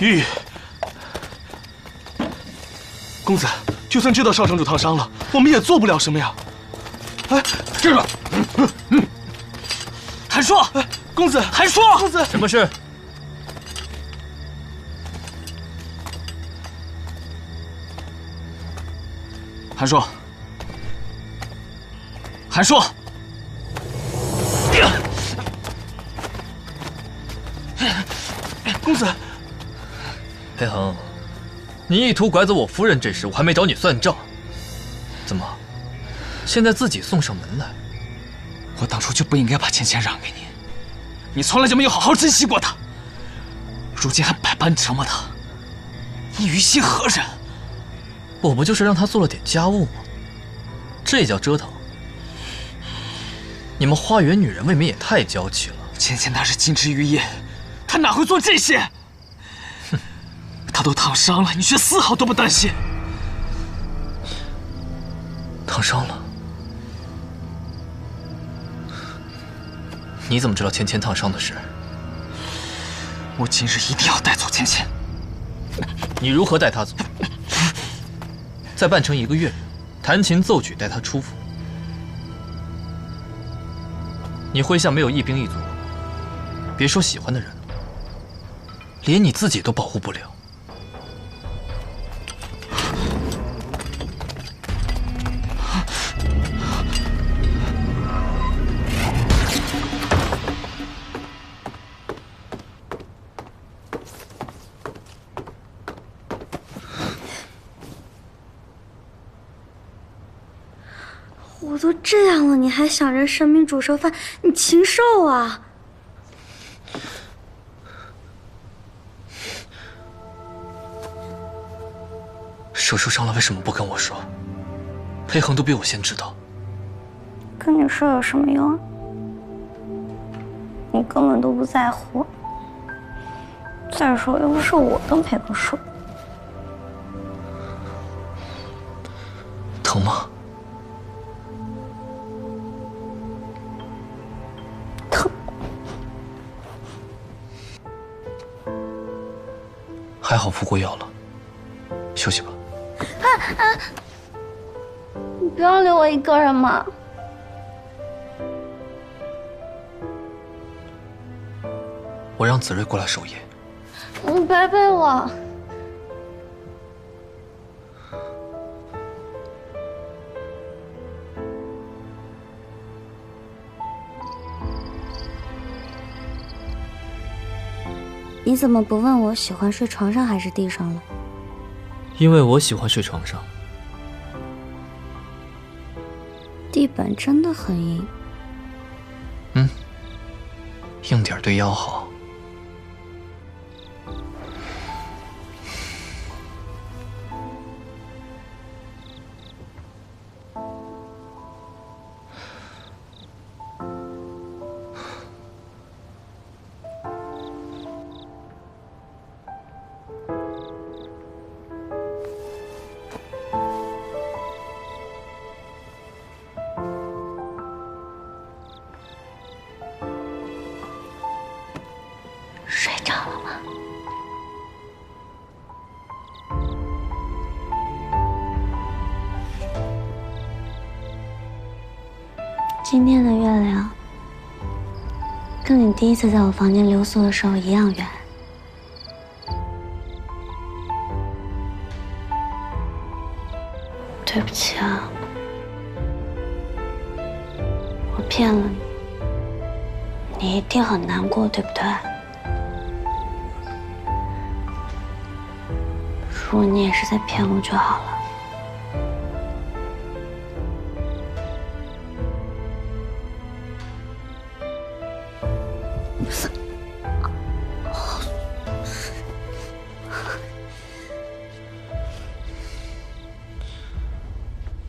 玉，公子，就算知道少城主烫伤了，我们也做不了什么呀。哎，站住！韩硕，公子，韩硕，公子，什么事？韩硕，韩硕，公子，裴恒，你意图拐走我夫人这事，我还没找你算账。怎么，现在自己送上门来？我当初就不应该把芊芊让给你，你从来就没有好好珍惜过她，如今还百般折磨她，你于心何忍？我不就是让她做了点家务吗？这也叫折腾？你们花园女人未免也太娇气了。芊芊她是金枝玉叶，她哪会做这些？哼，她都烫伤了，你却丝毫都不担心。烫伤了？你怎么知道芊芊烫伤的事？我今日一定要带走芊芊。你如何带她走？再办成1个月，弹琴奏曲带她出府。你麾下没有一兵一卒，别说喜欢的人了，连你自己都保护不了。我都这样了，你还想着神明煮熟饭，你禽兽啊！手受伤了，为什么不跟我说？裴恒都比我先知道。跟你说有什么用啊？你根本都不在乎。再说又不是我跟裴恒说。疼吗？疼。还好服过药了，休息吧。你不要留我一个人嘛！我让子睿过来守夜。你别背我。你怎么不问我喜欢睡床上还是地上了？因为我喜欢睡床上。地板真的很硬。硬点对腰好。睡着了吗？今天的月亮跟你第一次在我房间留宿的时候一样圆。对不起啊，我骗了你，你一定很难过，对不对？如果你也是在骗我就好了。